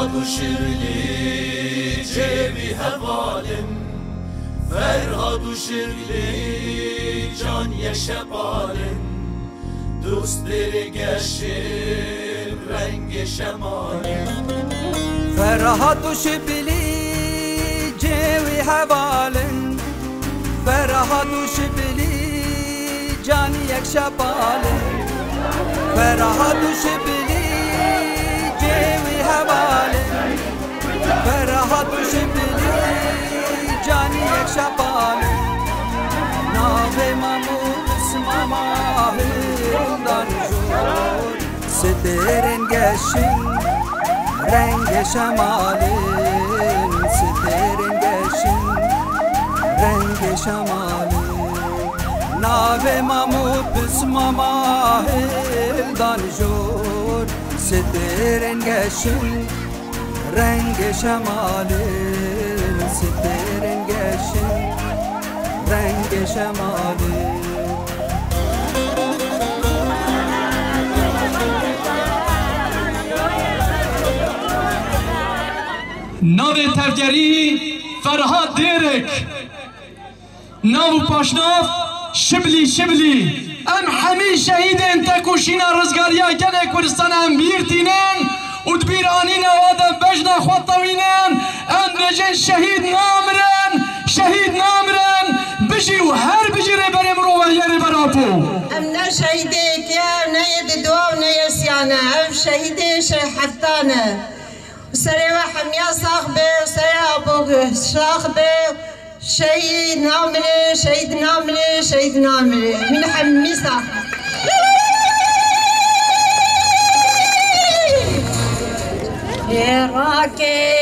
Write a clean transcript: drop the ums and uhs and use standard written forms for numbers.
فرهاد و شیرلی جوی هوالن فرهاد و شیرلی جان یشبالن دوست درگشیم رنگ شمالن فرهاد و شیرلی جوی هوالن فرهاد و شیرلی جان یشبالن فرهاد و شیرلی جوی هوالن فرهاد و شیرلی جان یشبالن ناو مامود اسم ماهندان جور سترن گشن رنگ شمالن سترن گشن رنگ شمالن ناو مامود اسم ماهندان جور سترن گشن رنگ شمالن سترن گشن رنگ شمالن ناو تفگری فرهاد دیرک ناو پاشناف شبلی شبلی ام همی شهیدن تکوشینا رزگاریا گل کردستان ام بیرتینن و دبیر آنین وادم بجنا خواطوینن ام رجن شهید نامرن بجی و هر بجی ری بریم رو و یری براپو ام نه شهیده کیا نه ید دوا و نه یسیانه ام شهیده شهفتانه سري وحميا صاحبي وسري أبوك صاحبي شهيد نامري شهيد نامري شهيد نامري من حمي صاحبي راكي